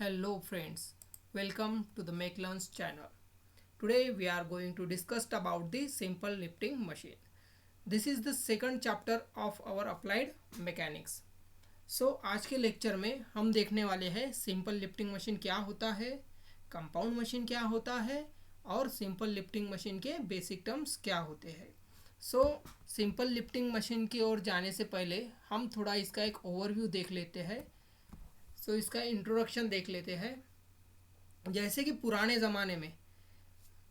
Hello friends, welcome to the Make Learns channel. Today we are going to discuss about the simple lifting machine. This is the second chapter of our applied mechanics. So आज के lecture में हम देखने वाले हैं simple lifting machine क्या होता है, कंपाउंड मशीन क्या होता है और सिंपल लिफ्टिंग मशीन के बेसिक टर्म्स क्या होते हैं. सो सिंपल लिफ्टिंग मशीन की ओर जाने से पहले हम थोड़ा इसका एक ओवरव्यू देख लेते हैं. सो इसका इंट्रोडक्शन देख लेते हैं. जैसे कि पुराने ज़माने में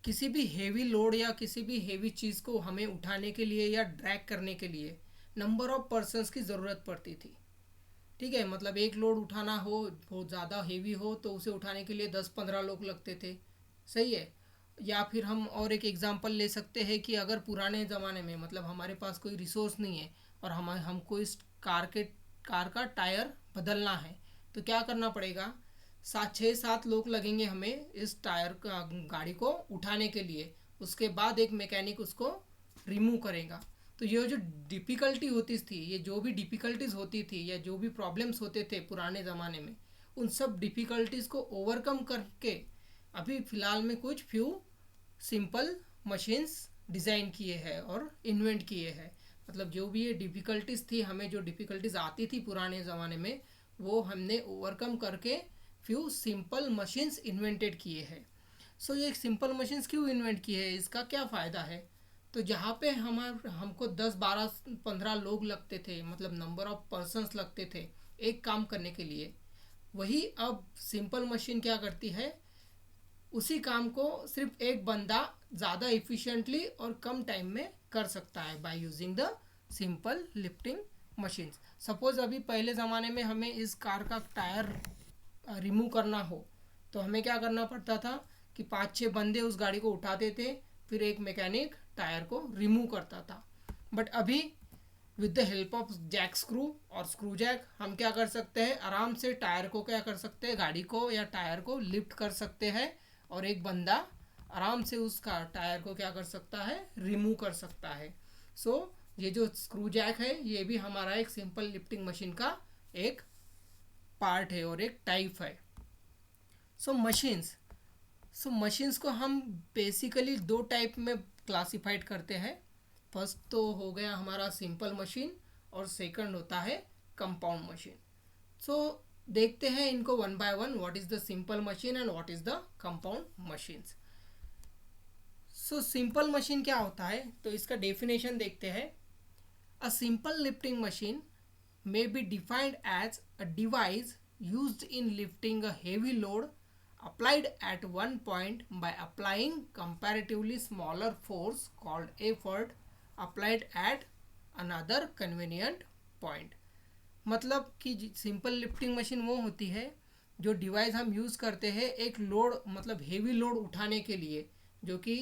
किसी भी हेवी लोड या किसी भी हेवी चीज़ को हमें उठाने के लिए या ड्रैग करने के लिए नंबर ऑफ पर्सन्स की ज़रूरत पड़ती थी. ठीक है, मतलब एक लोड उठाना हो, बहुत ज़्यादा हेवी हो तो उसे उठाने के लिए 10-15 लोग लगते थे. सही है. या फिर हम और एक एग्जांपल ले सकते हैं कि अगर पुराने ज़माने में मतलब हमारे पास कोई रिसोर्स नहीं है और हमको इस कार का टायर बदलना है तो क्या करना पड़ेगा. 6-7 लोग लगेंगे हमें इस टायर का गाड़ी को उठाने के लिए. उसके बाद एक मैकेनिक उसको रिमूव करेगा. तो ये जो डिफ़िकल्टी होती थी, ये जो भी डिफ़िकल्टीज होती थी या जो भी प्रॉब्लम्स होते थे पुराने ज़माने में, उन सब डिफ़िकल्टीज़ को ओवरकम करके अभी फ़िलहाल में कुछ फ्यू सिंपल मशीन्स डिज़ाइन किए हैं और इन्वेंट किए हैं. मतलब जो भी ये डिफ़िकल्टीज़ थी, हमें जो डिफ़िकल्टीज़ आती थी पुराने ज़माने में, वो हमने ओवरकम करके फ्यू सिंपल मशीन्स इन्वेंटेड किए हैं. सो ये सिंपल मशीन्स क्यों इन्वेंट किए हैं, इसका क्या फ़ायदा है. तो जहाँ पे हमको 10-12-15 लोग लगते थे, मतलब नंबर ऑफ पर्सन्स लगते थे एक काम करने के लिए, वही अब सिंपल मशीन क्या करती है, उसी काम को सिर्फ एक बंदा ज़्यादा इफ़िशिएंटली और कम टाइम में कर सकता है by using the simple lifting machines. Suppose अभी पहले ज़माने में हमें इस कार का टायर रिमूव करना हो तो हमें क्या करना पड़ता था कि 5-6 बंदे उस गाड़ी को उठाते थे, फिर एक मैकेनिक टायर को रिमूव करता था. बट अभी with the help of jack screw और स्क्रू जैक हम क्या कर सकते हैं, आराम से टायर को क्या कर सकते हैं, गाड़ी को या टायर को लिफ्ट कर सकते हैं और एक बंदा आराम से उसका टायर को क्या कर सकता है, रिमूव कर सकता है. सो ये जो स्क्रू जैक है ये भी हमारा एक सिंपल लिफ्टिंग मशीन का एक पार्ट है और एक टाइप है. सो मशीन्स को हम बेसिकली दो टाइप में क्लासिफाइड करते हैं. फर्स्ट तो हो गया हमारा सिंपल मशीन और सेकंड होता है कंपाउंड मशीन. सो देखते हैं इनको one by one, what is the simple machine and what is the compound machines. So simple machine क्या होता है, तो इसका डेफिनेशन देखते हैं. A simple lifting machine may be defined as a device used in lifting a heavy load applied at one point by applying comparatively smaller force called effort applied at another convenient point. मतलब कि simple lifting machine वो होती है जो device हम use करते हैं एक लोड, मतलब हेवी लोड उठाने के लिए, जो कि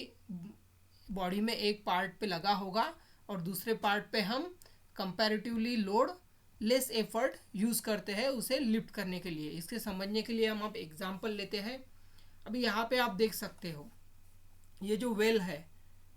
बॉडी में एक पार्ट पे लगा होगा और दूसरे पार्ट पे हम comparatively load less effort use करते हैं उसे लिफ्ट करने के लिए. इसके समझने के लिए हम अब एग्जांपल लेते हैं. अभी यहाँ पे आप देख सकते हो ये जो वेल है,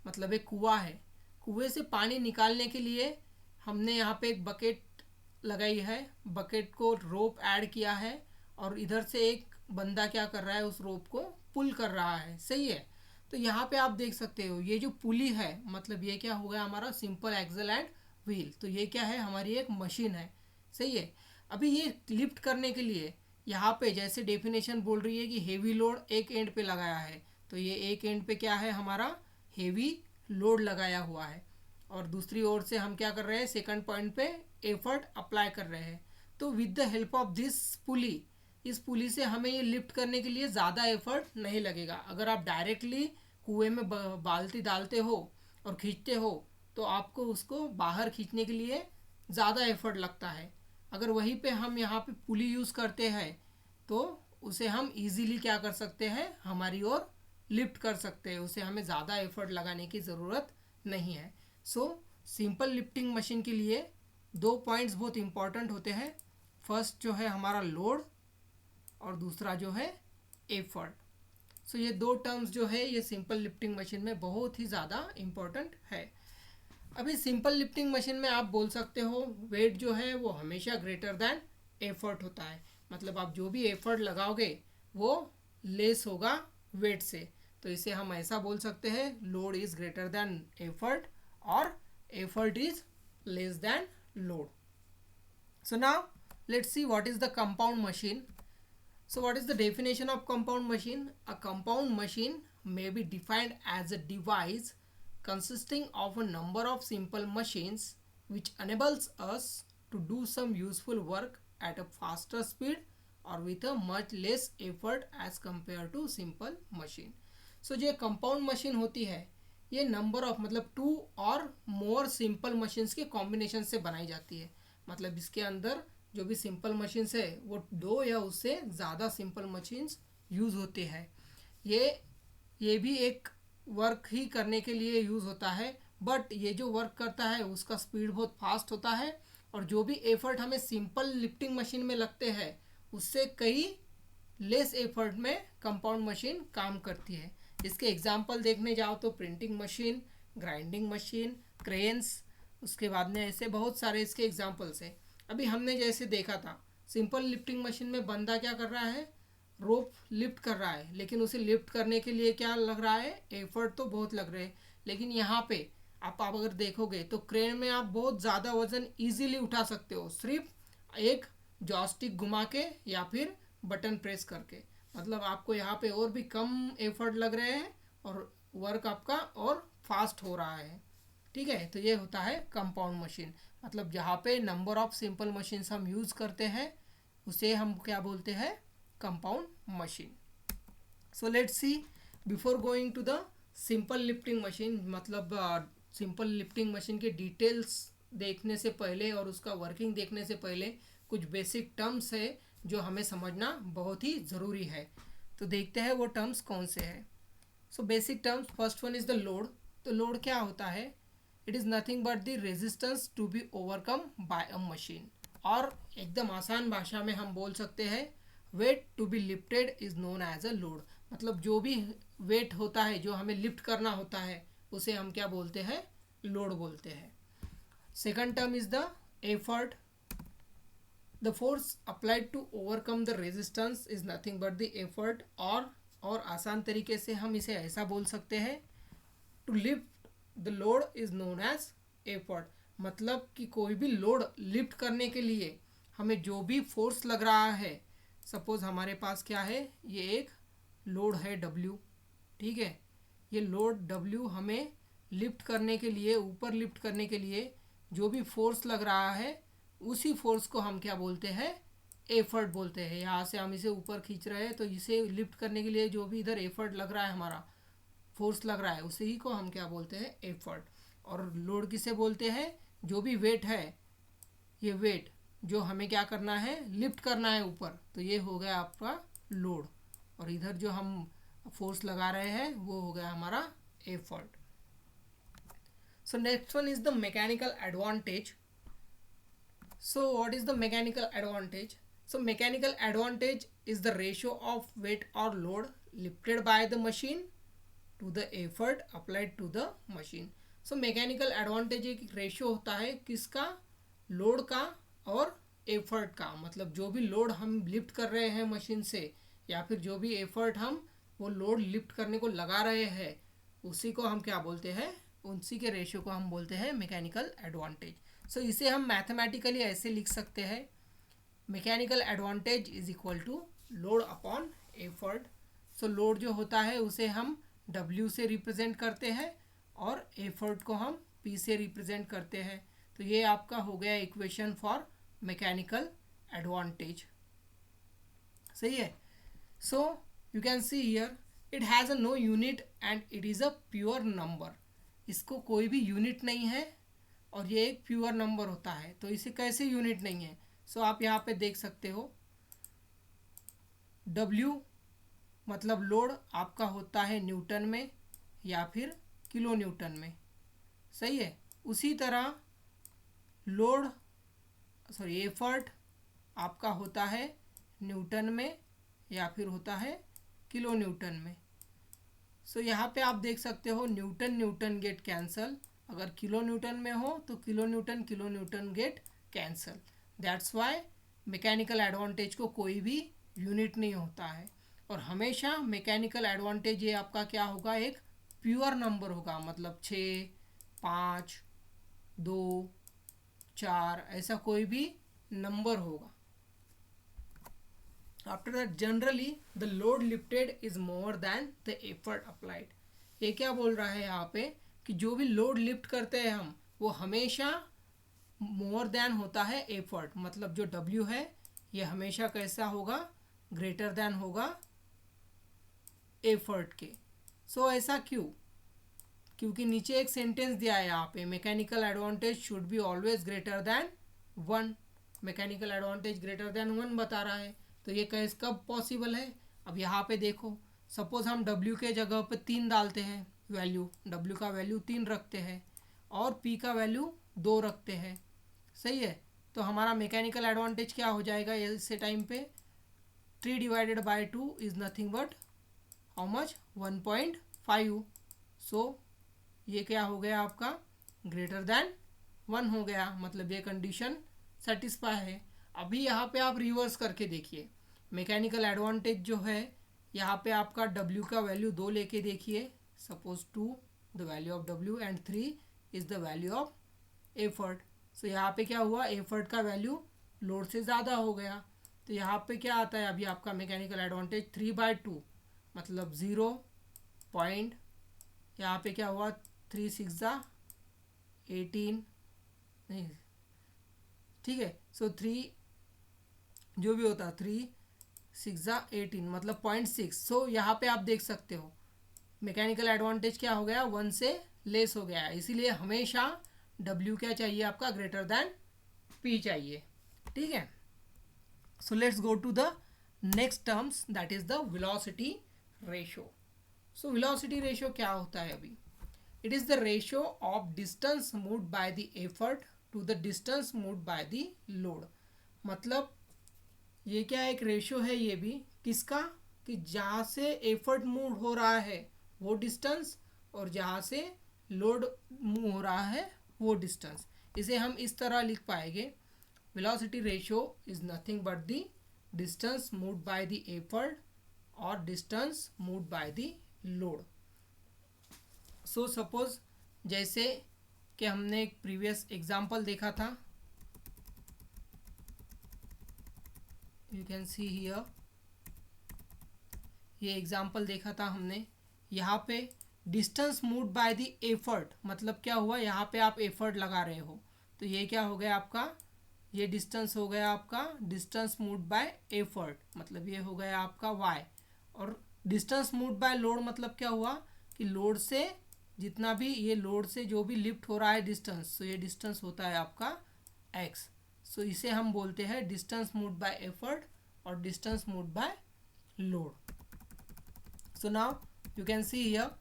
मतलब एक कुआं है. कुएं से पानी निकालने के लिए हमने यहाँ पे एक बकेट लगाई है, बकेट को रोप ऐड किया है और इधर से एक बंदा क्या कर रहा है, उस रोप को पुल कर रहा है. सही है. तो यहाँ पे आप देख सकते हो ये जो पुली है, मतलब ये क्या हो गया हमारा सिंपल एक्सल एंड व्हील. तो ये क्या है, हमारी एक मशीन है. सही है. अभी ये लिफ्ट करने के लिए यहाँ पे जैसे डेफिनेशन बोल रही है कि हेवी लोड एक एंड पे लगाया है, तो ये एक एंड पे क्या है, हमारा हेवी लोड लगाया हुआ है और दूसरी ओर से हम क्या कर रहे हैं, सेकंड पॉइंट पे एफर्ट अप्लाई कर रहे हैं. तो with the help of this pulley, इस पुली से हमें ये लिफ्ट करने के लिए ज़्यादा एफर्ट नहीं लगेगा. अगर आप डायरेक्टली कुएं में बाल्टी डालते हो और खींचते हो तो आपको उसको बाहर खींचने के लिए ज़्यादा एफर्ट लगता है. अगर वहीं पे हम यहाँ पे पुली यूज़ करते हैं तो उसे हम इजीली क्या कर सकते हैं, हमारी ओर लिफ्ट कर सकते हैं, उसे हमें ज़्यादा एफर्ट लगाने की ज़रूरत नहीं है. सो सिंपल लिफ्टिंग मशीन के लिए दो पॉइंट्स बहुत इंपॉर्टेंट होते हैं. फर्स्ट जो है हमारा लोड और दूसरा जो है एफर्ट. सो ये दो टर्म्स जो है ये सिंपल लिफ्टिंग मशीन में बहुत ही ज़्यादा इम्पोर्टेंट है. अभी सिंपल लिफ्टिंग मशीन में आप बोल सकते हो वेट जो है वो हमेशा ग्रेटर दैन एफर्ट होता है, मतलब आप जो भी एफर्ट लगाओगे वो लेस होगा वेट से। तो इसे हम ऐसा बोल सकते हैं, load is greater than effort और effort is less than load. So now let's see what is the compound machine. So what is the definition of compound machine? A compound machine may be defined as a device consisting of a number of simple machines which enables us to do some useful work at a faster speed or with a much less effort as compared to simple machine. So जो compound machine होती है ये number of मतलब 2 और more simple machines के combination से बनाई जाती है। मतलब इसके अंदर जो भी सिंपल मशीन्स है वो 2 या उससे ज़्यादा सिंपल मशीन्स यूज़ होते हैं। ये भी एक वर्क ही करने के लिए यूज़ होता है, बट ये जो वर्क करता है उसका स्पीड बहुत फास्ट होता है और जो भी एफर्ट हमें सिंपल लिफ्टिंग मशीन में लगते हैं उससे कई लेस एफर्ट में कंपाउंड मशीन काम करती है। इसके एग्जांपल देखने जाओ तो printing machine, grinding machine, cranes, उसके बाद में ऐसे बहुत सारे इसके एग्जांपल्स है। अभी हमने जैसे देखा था सिंपल लिफ्टिंग मशीन में बंदा क्या कर रहा है, रोप लिफ्ट कर रहा है, लेकिन उसे लिफ्ट करने के लिए क्या लग रहा है, एफर्ट तो बहुत लग रहे हैं। लेकिन यहाँ पे आप अगर देखोगे तो क्रेन में आप बहुत ज़्यादा वजन इजीली उठा सकते हो सिर्फ एक जॉयस्टिक घुमा के या फिर बटन प्रेस करके। मतलब आपको यहाँ पे और भी कम एफर्ट लग रहे हैं और वर्क आपका और फास्ट हो रहा है। ठीक है, तो ये होता है कंपाउंड मशीन। मतलब जहाँ पे नंबर ऑफ सिंपल मशीन्स हम यूज़ करते हैं उसे हम क्या बोलते हैं, compound machine. So let's see before going to the simple lifting machine, मतलब सिंपल लिफ्टिंग मशीन के डिटेल्स देखने से पहले और उसका वर्किंग देखने से पहले कुछ बेसिक टर्म्स है जो हमें समझना बहुत ही ज़रूरी है। तो देखते हैं वो टर्म्स कौन से हैं। So basic terms, first one is the load. तो लोड क्या होता है, it is nothing but the resistance to be overcome by a machine. और एकदम आसान भाषा में हम बोल सकते हैं weight to be lifted is known as a load. मतलब जो भी वेट होता है जो हमें लिफ्ट करना होता है उसे हम क्या बोलते हैं, लोड बोलते हैं। Second term is the effort. The force applied to overcome the resistance is nothing but the effort. और आसान तरीके से हम इसे ऐसा बोल सकते हैं, to lift the load is known as effort. मतलब कि कोई भी लोड लिफ्ट करने के लिए हमें जो भी फोर्स लग रहा है, सपोज हमारे पास क्या है, ये एक लोड है W, ठीक है, ये लोड W हमें लिफ्ट करने के लिए, ऊपर लिफ्ट करने के लिए जो भी फोर्स लग रहा है उसी फोर्स को हम क्या बोलते हैं, एफर्ट बोलते हैं। यहाँ से हम इसे ऊपर खींच रहे हैं तो इसे लिफ्ट करने के लिए जो भी इधर एफर्ट लग रहा है, हमारा फोर्स लग रहा है, उसे ही को हम क्या बोलते हैं, एफर्ट। और लोड किसे बोलते हैं, जो भी वेट है, ये वेट जो हमें क्या करना है, लिफ्ट करना है ऊपर, तो ये हो गया आपका लोड। और इधर जो हम फोर्स लगा रहे हैं वो हो गया हमारा effort. So next one is the mechanical advantage. So what is the mechanical advantage? So mechanical advantage is the ratio of weight or load lifted by the machine to the effort applied to the machine. So mechanical advantage एक ratio होता है किसका, load का और effort का। मतलब जो भी लोड हम लिफ्ट कर रहे हैं मशीन से या फिर जो भी एफर्ट हम वो लोड लिफ्ट करने को लगा रहे हैं उसी को हम क्या बोलते हैं, उसी के रेशियो को हम बोलते हैं मैकेनिकल एडवांटेज। सो इसे हम मैथमेटिकली ऐसे लिख सकते हैं, mechanical advantage is equal to load upon effort. So load जो होता है उसे हम W से रिप्रेजेंट करते हैं और एफर्ट को हम P से रिप्रेजेंट करते हैं। तो ये आपका हो गया इक्वेशन फॉर मैकेनिकल एडवांटेज। सही है। So you can see here it has a no unit and it is a pure number. इसको कोई भी यूनिट नहीं है और ये एक प्योर नंबर होता है। तो इसे कैसे यूनिट नहीं है, सो आप यहाँ पे देख सकते हो W मतलब लोड आपका होता है न्यूटन में या फिर किलो न्यूटन में। सही है। उसी तरह एफर्ट आपका होता है न्यूटन में या फिर होता है किलो न्यूटन में। सो यहाँ पे आप देख सकते हो न्यूटन न्यूटन गेट कैंसल, अगर किलो न्यूटन में हो तो kilo Newton get cancel. That's why mechanical advantage को कोई भी यूनिट नहीं होता है, और हमेशा मैकेनिकल एडवांटेज ये आपका क्या होगा, एक प्योर नंबर होगा, मतलब 6, 5, 2, 4 ऐसा कोई भी नंबर होगा. After that generally the load lifted is more than the effort applied. ये क्या बोल रहा है यहाँ पे कि जो भी लोड लिफ्ट करते हैं हम, वो हमेशा मोर देन होता है एफर्ट. मतलब जो W है ये हमेशा कैसा होगा, ग्रेटर देन होगा एफर्ट के. सो ऐसा क्यों? क्योंकि नीचे एक सेंटेंस दिया है यहाँ पे, mechanical advantage should be always greater than 1. Mechanical advantage greater than 1 बता रहा है. तो ये कैसे कब पॉसिबल है? अब यहाँ पे देखो, सपोज हम W के जगह पे 3 डालते हैं वैल्यू, W का वैल्यू 3 रखते हैं और P का वैल्यू 2 रखते हैं. सही है. तो हमारा मैकेनिकल एडवांटेज क्या हो जाएगा ऐसे टाइम पे, 3 divided by 2 is nothing but how much, 1.5. सो ये क्या हो गया आपका, ग्रेटर देन 1 हो गया. मतलब ये कंडीशन सेटिस्फाई है. अभी यहाँ पे आप रिवर्स करके देखिए, मैकेनिकल एडवांटेज जो है यहाँ पे आपका W का वैल्यू 2 लेके देखिए. Suppose 2 the value of W and 3 is the value of effort. So यहाँ पे क्या हुआ, एफर्ट का वैल्यू लोड से ज़्यादा हो गया. तो यहाँ पे क्या आता है अभी आपका मैकेनिकल एडवांटेज, 3/2 मतलब 0 पॉइंट, यहाँ पे क्या हुआ, 3 6 18 नहीं, ठीक है. सो 3 जो भी होता 3 6 18 मतलब 0.6. सो यहाँ पे आप देख सकते हो मैकेनिकल एडवांटेज क्या हो गया, 1 से लेस हो गया है. इसीलिए हमेशा W क्या चाहिए आपका, ग्रेटर देन P चाहिए. ठीक है. So let's go to the next terms, that is the velocity ratio. So velocity ratio क्या होता है अभी, it is the ratio of distance moved by the effort to the distance moved by the load. मतलब ये क्या एक ratio है, ये भी किसका, कि जहाँ से एफर्ट मूव हो रहा है वो डिस्टेंस और जहाँ से लोड मूव हो रहा है वो डिस्टेंस. इसे हम इस तरह लिख पाएंगे, velocity ratio is nothing but the distance moved by the effort और distance moved by the load. So suppose जैसे कि हमने एक प्रीवियस एग्जांपल देखा था, यू कैन सी हियर, ये एग्जांपल देखा था हमने. यहाँ पे distance moved by the effort मतलब क्या हुआ, यहाँ पे आप एफर्ट लगा रहे हो तो ये क्या हो गया आपका, ये डिस्टेंस हो गया आपका डिस्टेंस मूव्ड बाय एफर्ट, मतलब ये हो गया आपका y. और डिस्टेंस मूव्ड बाय लोड मतलब क्या हुआ कि लोड से जितना भी, ये लोड से जो भी लिफ्ट हो रहा है डिस्टेंस, तो ये डिस्टेंस होता है आपका x. सो इसे हम बोलते हैं डिस्टेंस मूव्ड बाय एफर्ट और distance moved by load. So now you can see here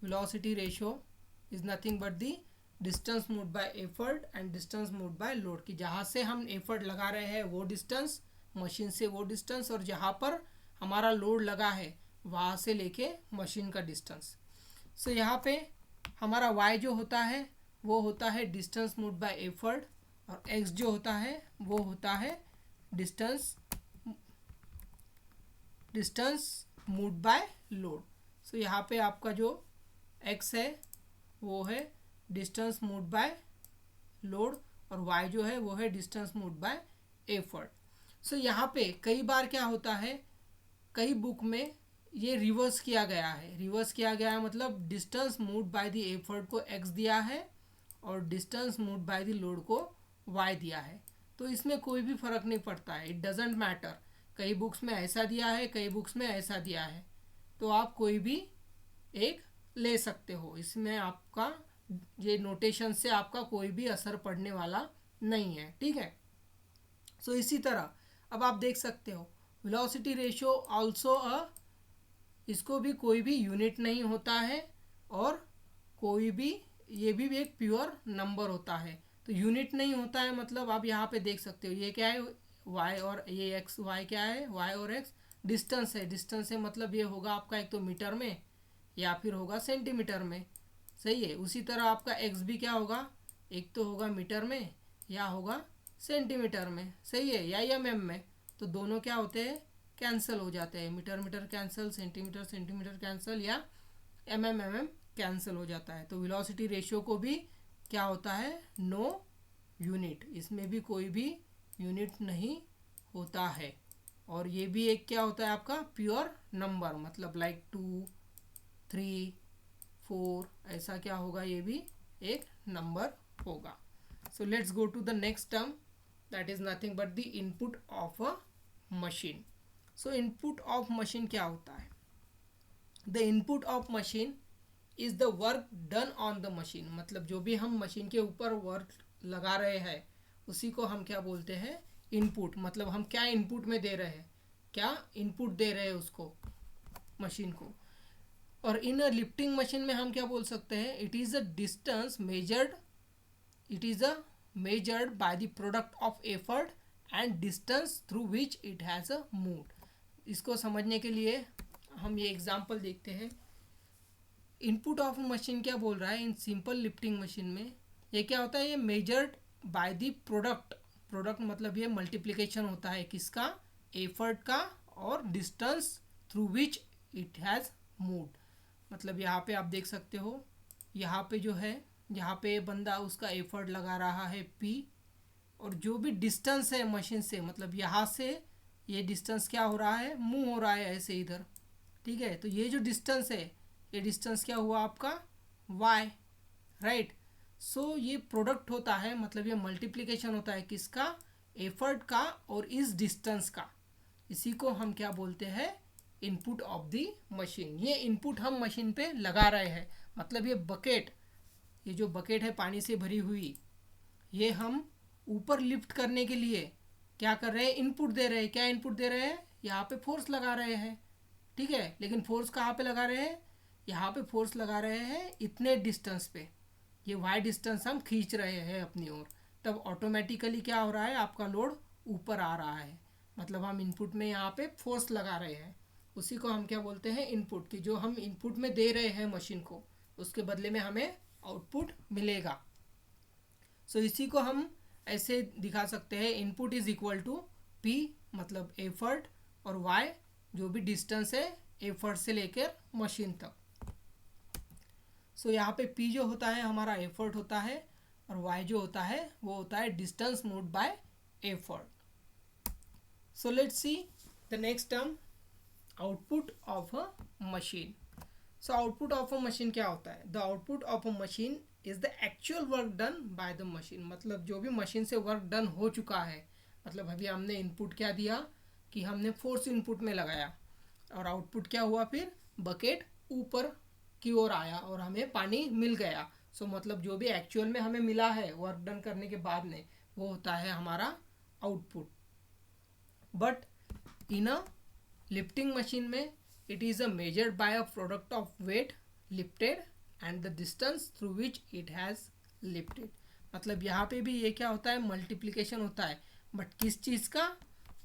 velocity ratio is nothing but the distance moved by effort and distance moved by load. कि जहाँ से हम एफर्ट लगा रहे हैं वो डिस्टेंस, मशीन से वो डिस्टेंस, और जहाँ पर हमारा लोड लगा है वहाँ से लेके मशीन का डिस्टेंस. सो यहाँ पे हमारा y जो होता है वो होता है डिस्टेंस मूव्ड बाय एफर्ट, और x जो होता है वो होता है डिस्टेंस मूव्ड बाय लोड. सो यहाँ पे आपका जो x है वो है डिस्टेंस मूव्ड बाय लोड और y जो है वो है distance moved bye effort. So यहाँ पे कई बार क्या होता है, कई बुक में ये रिवर्स किया गया है. रिवर्स किया गया है मतलब distance moved by the effort को x दिया है और distance moved by the load को y दिया है. तो इसमें कोई भी फ़र्क नहीं पड़ता है, इट डजेंट मैटर. कई बुक्स में ऐसा दिया है, कई बुक्स में ऐसा दिया है, तो आप कोई भी एक ले सकते हो. इसमें आपका ये नोटेशन से आपका कोई भी असर पड़ने वाला नहीं है. ठीक है. सो इसी तरह अब आप देख सकते हो वेलोसिटी रेशियो आल्सो इसको भी कोई भी यूनिट नहीं होता है और कोई भी, ये भी एक प्योर नंबर होता है. तो यूनिट नहीं होता है मतलब आप यहाँ पे देख सकते हो ये क्या है y और ये x, y क्या है y और x डिस्टेंस है. डिस्टेंस है मतलब ये होगा आपका एक तो मीटर में या फिर होगा सेंटीमीटर में. सही है. उसी तरह आपका x भी क्या होगा, एक तो होगा मीटर में या होगा सेंटीमीटर में, सही है, या एमएम में, तो दोनों क्या होते हैं, कैंसिल हो जाते हैं। Metre metre cancel, centimetre centimetre cancel, या एमएम एमएम कैंसिल हो जाता है। तो वेलोसिटी रेशियो को भी क्या होता है, नो यूनिट, इसमें भी कोई भी यूनिट नहीं होता है। और ये भी एक क्या होता है आपका प्योर नंबर, मतलब लाइक 2, 3, 4, ऐसा क्या होगा, ये भी एक नंबर होगा। So let's go to the next term, that is nothing but the input of a machine. So input of machine क्या होता है, the input of machine is the work done on the machine, मतलब जो भी हम machine के ऊपर work लगा रहे हैं उसी को हम क्या बोलते हैं, इनपुट। मतलब हम क्या इनपुट में दे रहे हैं, क्या इनपुट दे रहे हैं उसको, मशीन को। और इन अ लिफ्टिंग मशीन में हम क्या बोल सकते हैं, it is a distance measured, it is a measured by the product of effort and distance through which it has a moved. इसको समझने के लिए हम ये एग्जांपल देखते हैं। इनपुट ऑफ मशीन क्या बोल रहा है, इन सिंपल लिफ्टिंग मशीन में ये क्या होता है, ये measured by the product, product मतलब ये मल्टीप्लिकेशन होता है किसका, एफर्ट का, और distance through which it has moved. मतलब यहाँ पे आप देख सकते हो, यहाँ पे जो है, यहाँ पे बंदा उसका एफर्ट लगा रहा है P, और जो भी डिस्टेंस है मशीन से, मतलब यहाँ से ये डिस्टेंस क्या हो रहा है, मूव हो रहा है ऐसे इधर, ठीक है। तो ये जो डिस्टेंस है, ये डिस्टेंस क्या हुआ आपका y, राइट। सो ये प्रोडक्ट होता है, मतलब ये मल्टीप्लिकेशन होता है किसका, एफर्ट का और इस डिस्टेंस का। इसी को हम क्या बोलते हैं, इनपुट ऑफ द मशीन। ये इनपुट हम मशीन पे लगा रहे हैं, मतलब ये बकेट, ये जो बकेट है पानी से भरी हुई, ये हम ऊपर लिफ्ट करने के लिए क्या कर रहे हैं, इनपुट दे रहे हैं। क्या इनपुट दे रहे हैं, यहाँ पे फोर्स लगा रहे हैं, ठीक है। लेकिन फोर्स कहाँ पे लगा रहे हैं, यहाँ पे फोर्स लगा रहे हैं इतने डिस्टेंस पे, ये वाई डिस्टेंस हम खींच रहे हैं अपनी ओर, तब ऑटोमेटिकली क्या हो रहा है, आपका लोड ऊपर आ रहा है। मतलब हम इनपुट में यहाँ पे फोर्स लगा रहे हैं, उसी को हम क्या बोलते हैं, इनपुट की। जो हम इनपुट में दे रहे हैं मशीन को, उसके बदले में हमें आउटपुट मिलेगा। सो इसी को हम ऐसे दिखा सकते हैं, input is equal to P, मतलब एफर्ट, और Y जो भी डिस्टेंस है एफर्ट से लेकर मशीन तक। सो यहाँ पे P जो होता है हमारा एफर्ट होता है, और Y जो होता है वो होता है distance moved bye effort. So let's see the next term, output of a machine. So output of a machine क्या होता है, the output of a machine is the actual work done by the machine, मतलब जो भी machine से work done हो चुका है। मतलब अभी हमने इनपुट क्या दिया कि हमने फोर्स इनपुट में लगाया, और आउटपुट क्या हुआ, फिर बकेट ऊपर की ओर आया और हमें पानी मिल गया। सो मतलब जो भी एक्चुअल में हमें मिला है वर्क डन करने के बाद में, वो होता है हमारा output. But in a lifting machine में it is a measured by a product of weight lifted and the distance through which it has lifted। मतलब यहाँ पे भी ये क्या होता है, मल्टीप्लिकेशन होता है, बट किस चीज़ का।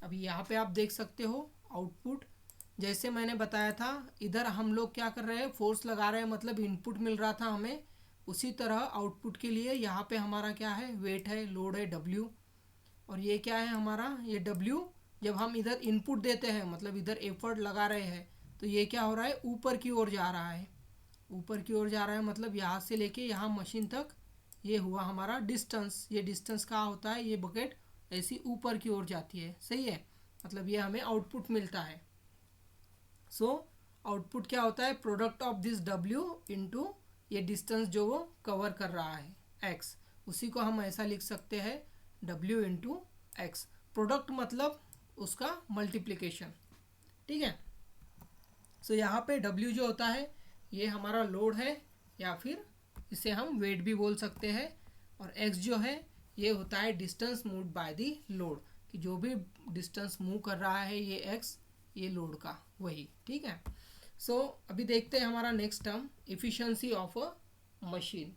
अभी यहाँ पे आप देख सकते हो आउटपुट, जैसे मैंने बताया था, इधर हम लोग क्या कर रहे हैं, फोर्स लगा रहे हैं, मतलब इनपुट मिल रहा था हमें। उसी तरह आउटपुट के लिए यहाँ पे हमारा क्या है, वेट है, लोड है W, और ये क्या है हमारा, ये W जब हम इधर इनपुट देते हैं, मतलब इधर एफर्ट लगा रहे हैं, तो ये क्या हो रहा है, ऊपर की ओर जा रहा है, ऊपर की ओर जा रहा है, मतलब यहाँ से लेके यहाँ मशीन तक ये हुआ हमारा डिस्टेंस। ये डिस्टेंस कहाँ होता है, ये बकेट ऐसी ऊपर की ओर जाती है, सही है। मतलब ये हमें आउटपुट मिलता है। सो आउटपुट क्या होता है, product of this W into ये डिस्टेंस जो वो कवर कर रहा है X, उसी को हम ऐसा लिख सकते हैं W इंटू X। प्रोडक्ट मतलब उसका मल्टीप्लिकेशन, ठीक है। सो यहाँ पे W जो होता है ये हमारा लोड है, या फिर इसे हम वेट भी बोल सकते हैं, और X जो है ये होता है distance moved by the load, कि जो भी डिस्टेंस मूव कर रहा है ये X, ये लोड का वही, ठीक है। सो अभी देखते हैं हमारा next term, efficiency of a machine.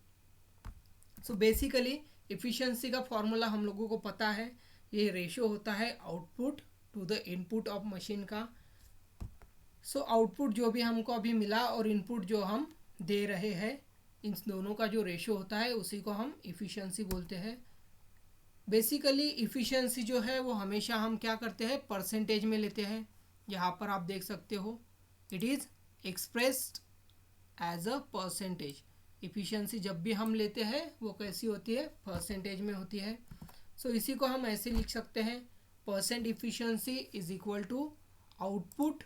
So basically efficiency का फॉर्मूला हम लोगों को पता है, ये रेशो होता है output to the input of machine का। सो आउटपुट जो भी हमको अभी मिला और इनपुट जो हम दे रहे हैं, इन दोनों का जो रेशो होता है उसी को हम इफ़िशेंसी बोलते हैं। बेसिकली इफ़िशियंसी जो है वो हमेशा हम क्या करते हैं, परसेंटेज में लेते हैं। यहाँ पर आप देख सकते हो, it is expressed as a percentage. Efficiency जब भी हम लेते हैं वो कैसी होती है, परसेंटेज में होती है। सो इसी को हम ऐसे लिख सकते हैं, percent efficiency is equal to output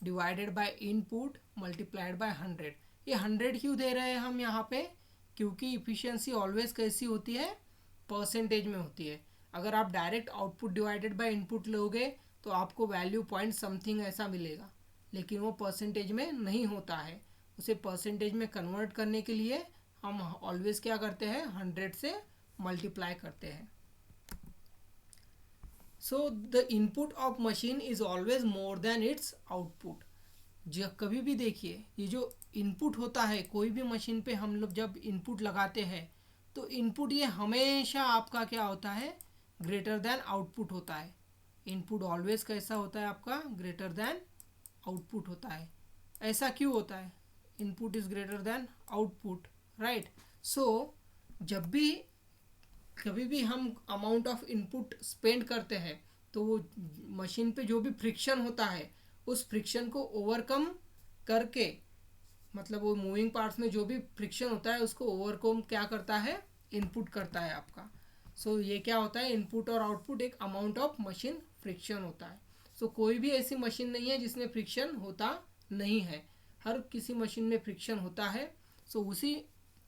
divided by input multiplied by 100। ये 100 क्यों दे रहे हैं हम यहाँ पे, क्योंकि इफ़िशियंसी ऑलवेज कैसी होती है, परसेंटेज में होती है। अगर आप direct output divided by input लोगे तो आपको वैल्यू पॉइंट समथिंग ऐसा मिलेगा, लेकिन वो परसेंटेज में नहीं होता है। उसे परसेंटेज में कन्वर्ट करने के लिए हम ऑलवेज क्या करते हैं, 100 से मल्टीप्लाई करते हैं। So the input of machine is always more than it's output. जब कभी भी देखिए, ये जो इनपुट होता है कोई भी मशीन पे हम लोग जब इनपुट लगाते हैं तो इनपुट ये हमेशा आपका क्या होता है, ग्रेटर देन आउटपुट होता है। इनपुट ऑलवेज कैसा होता है आपका, ग्रेटर देन आउटपुट होता है। ऐसा क्यों होता है, input is greater than output, right. So जब भी कभी भी हम अमाउंट ऑफ इनपुट स्पेंड करते हैं तो वो मशीन पे जो भी फ्रिक्शन होता है उस फ्रिक्शन को ओवरकम करके, मतलब वो मूविंग पार्ट्स में जो भी फ्रिक्शन होता है उसको ओवरकम क्या करता है, इनपुट करता है आपका। सो ये क्या होता है, इनपुट और आउटपुट एक अमाउंट ऑफ मशीन फ्रिक्शन होता है। सो कोई भी ऐसी मशीन नहीं है जिसमें फ्रिक्शन होता नहीं है, हर किसी मशीन में फ्रिक्शन होता है। सो उसी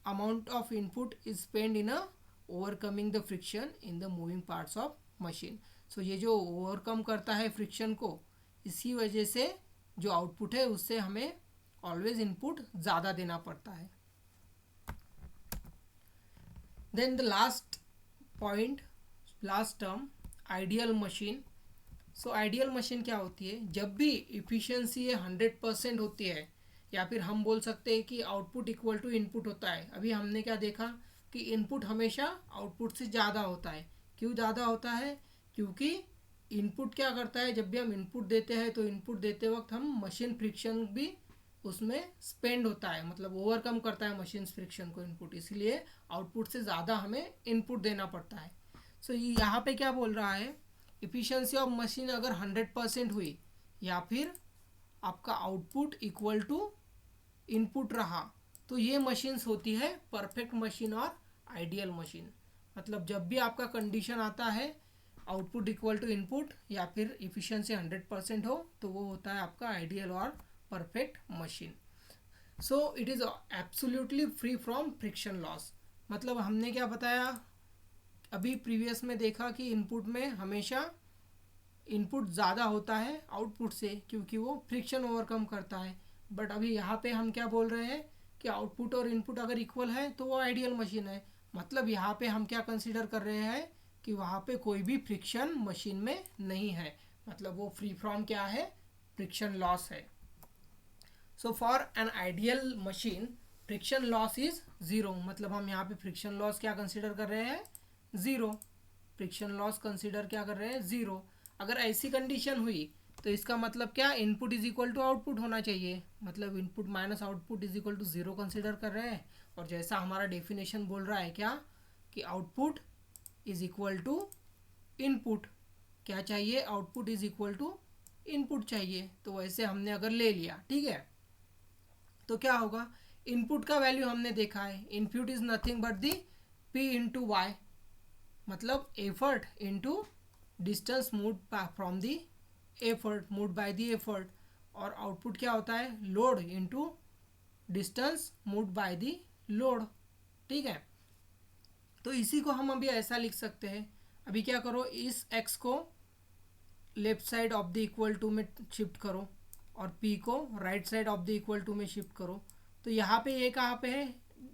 amount of input is spend in a overcoming the friction in the moving parts of machine. So ये जो ओवरकम करता है फ्रिक्शन को, इसी वजह से जो आउटपुट है उससे हमें ऑलवेज इनपुट ज़्यादा देना पड़ता है। Then the last point, last term, ideal machine. So ideal machine क्या होती है, जब भी इफ़िशियंसी 100% होती है, या फिर हम बोल सकते हैं कि आउटपुट इक्वल टू इनपुट होता है। अभी हमने क्या देखा कि इनपुट हमेशा आउटपुट से ज़्यादा होता है। क्यों ज़्यादा होता है, क्योंकि इनपुट क्या करता है, जब भी हम इनपुट देते हैं तो इनपुट देते वक्त हम मशीन फ्रिक्शन भी उसमें स्पेंड होता है, मतलब ओवरकम करता है मशीन फ्रिक्शन को इनपुट, इसलिए आउटपुट से ज़्यादा हमें इनपुट देना पड़ता है। सो यहाँ पे क्या बोल रहा है, इफ़िशियंसी ऑफ मशीन अगर 100% हुई या फिर आपका आउटपुट इक्वल टू इनपुट रहा तो ये मशीन्स होती है परफेक्ट मशीन और आइडियल मशीन। मतलब जब भी आपका कंडीशन आता है आउटपुट इक्वल टू इनपुट या फिर इफ़िशियंसी 100% हो तो वो होता है आपका आइडियल और perfect machine. So it is absolutely free from friction loss. मतलब हमने क्या बताया, अभी प्रीवियस में देखा कि इनपुट में हमेशा इनपुट ज़्यादा होता है आउटपुट से क्योंकि वो फ्रिक्शन ओवरकम करता है। बट अभी यहाँ पे हम क्या बोल रहे हैं कि आउटपुट और इनपुट अगर इक्वल है तो वो आइडियल मशीन है। मतलब यहाँ पे हम क्या कंसीडर कर रहे हैं कि वहाँ पे कोई भी फ्रिक्शन मशीन में नहीं है, मतलब वो फ्री फ्रॉम क्या है, फ्रिक्शन लॉस है। So for an ideal machine friction loss is zero. मतलब हम यहाँ पे फ्रिक्शन लॉस क्या कंसीडर कर रहे हैं, ज़ीरो। फ्रिक्शन लॉस कंसीडर क्या कर रहे हैं, ज़ीरो। अगर ऐसी कंडीशन हुई तो इसका मतलब क्या, input is equal to output होना चाहिए। मतलब input minus output is equal to zero consider कर रहे हैं। और जैसा हमारा डेफिनेशन बोल रहा है क्या, कि output is equal to input, क्या चाहिए, output is equal to input चाहिए। तो वैसे हमने अगर ले लिया, ठीक है, तो क्या होगा, इनपुट का वैल्यू हमने देखा है, input is nothing but the P into Y, मतलब effort into distance move from the effort, move by the effort. और आउटपुट क्या होता है, load into distance move by the load, ठीक है। तो इसी को हम अभी ऐसा लिख सकते हैं। अभी क्या करो, इस x को left side of the equal to में शिफ्ट करो और p को right side of the equal to में शिफ्ट करो। तो यहाँ पे ये कहाँ पे है,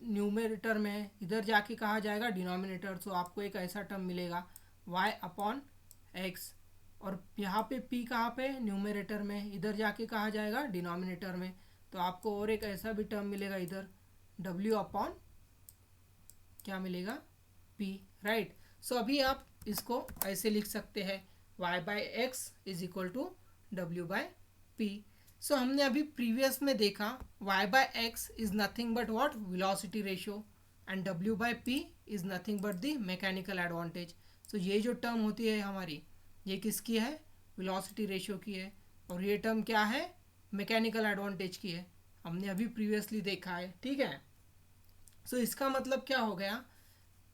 न्यूमरेटर में है, इधर जाके कहा जाएगा डिनोमिनेटर। सो आपको एक ऐसा टर्म मिलेगा y अपॉन एक्स। और यहाँ पे p कहाँ पे, न्यूमरेटर में, इधर जाके कहा जाएगा डिनोमिनेटर में। तो आपको और एक ऐसा भी टर्म मिलेगा इधर, w अपॉन क्या मिलेगा, p, राइट। सो अभी आप इसको ऐसे लिख सकते हैं, y by X is equal to W by P. So हमने अभी प्रीवियस में देखा y by X is nothing but what, velocity ratio, and w by p is nothing but the mechanical advantage. So ये जो term होती है हमारी, ये किसकी है? वेलोसिटी रेशियो की है। और ये टर्म क्या है? मैकेनिकल एडवांटेज की है, हमने अभी प्रीवियसली देखा है, ठीक है। सो इसका मतलब क्या हो गया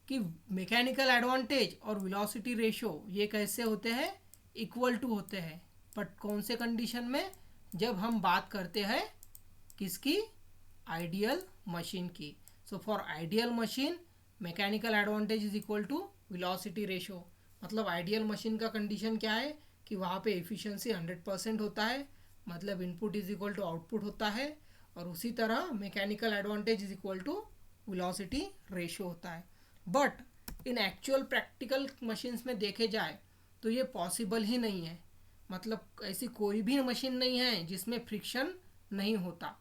कि मैकेनिकल एडवांटेज और वेलोसिटी रेशियो ये कैसे होते हैं? इक्वल टू होते हैं। बट कौन से कंडीशन में? जब हम बात करते हैं किसकी? आइडियल मशीन की। So for ideal machine mechanical advantage is equal to velocity ratio. मतलब आइडियल मशीन का कंडीशन क्या है कि वहाँ पे एफिशिएंसी 100% होता है, मतलब input is equal to output होता है। और उसी तरह mechanical advantage is equal to velocity ratio होता है। But in actual practical machines में देखे जाए तो ये पॉसिबल ही नहीं है। मतलब ऐसी कोई भी मशीन नहीं है जिसमें फ्रिक्शन नहीं होता।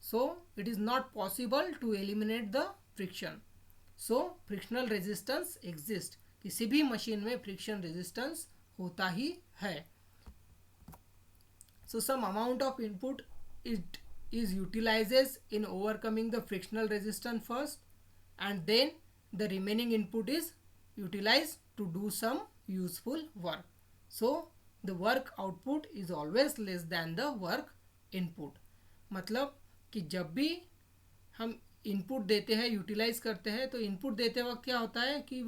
So it is not possible to eliminate the friction. So frictional resistance exist, किसी भी मशीन में फ्रिक्शन रेजिस्टेंस होता ही है। So some amount of input it is utilizes in overcoming the frictional resistance first, and then the remaining input is utilized to do some useful work. So the work output is always less than the work input. मतलब कि जब भी हम input देते हैं, utilise करते हैं, तो इनपुट देते वक्त क्या होता है कि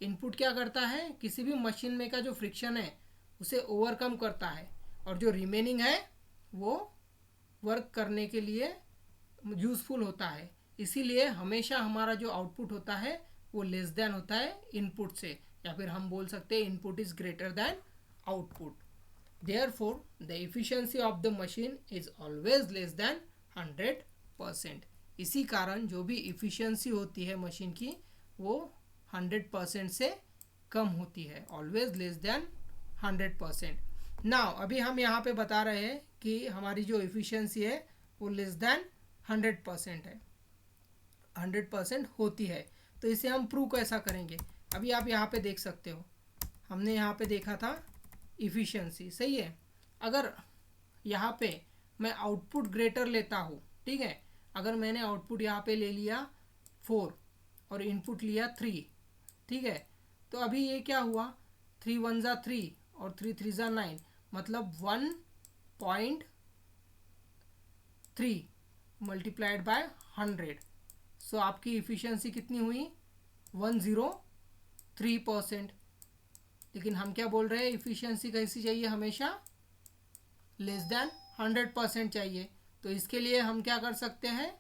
इनपुट क्या करता है, किसी भी मशीन में का जो फ्रिक्शन है उसे ओवरकम करता है, और जो रिमेनिंग है वो वर्क करने के लिए यूज़फुल होता है। इसीलिए हमेशा हमारा जो आउटपुट होता है वो लेस देन होता है इनपुट से, या फिर हम बोल सकते हैं input is greater than output. Therefore the efficiency of the machine is always less than 100%। इसी कारण जो भी इफ़िशियंसी होती है मशीन की वो 100% से कम होती है, ऑलवेज लेस देन 100%। नाउ अभी हम यहाँ पे बता रहे हैं कि हमारी जो इफ़िशियंसी है वो लेस देन 100% है, 100% होती है। तो इसे हम प्रूव कैसा करेंगे? अभी आप यहाँ पे देख सकते हो, हमने यहाँ पे देखा था इफ़िशियंसी, सही है। अगर यहाँ पे मैं आउटपुट ग्रेटर लेता हूँ, ठीक है, अगर मैंने आउटपुट यहाँ पे ले लिया 4 और इनपुट लिया 3, ठीक है, तो अभी ये क्या हुआ, 3 1 ज़ा 3 और 3 3 ज़ा 9, मतलब 1.3 मल्टीप्लाइड बाय 100। सो आपकी इफ़िशियंसी कितनी हुई? 103%। लेकिन हम क्या बोल रहे हैं, इफ़िशियंसी कैसी चाहिए? हमेशा लेस देन 100% चाहिए। तो इसके लिए हम क्या कर सकते हैं?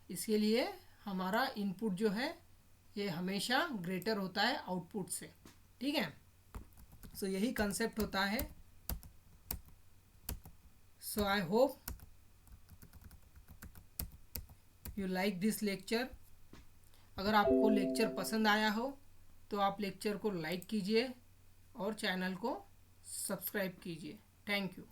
इसके लिए हमारा इनपुट जो है ये हमेशा ग्रेटर होता है आउटपुट से, ठीक है। सो यही कंसेप्ट होता है। So I hope you like this lecture. अगर आपको लेक्चर पसंद आया हो तो आप लेक्चर को लाइक कीजिए और चैनल को सब्सक्राइब कीजिए। Thank you.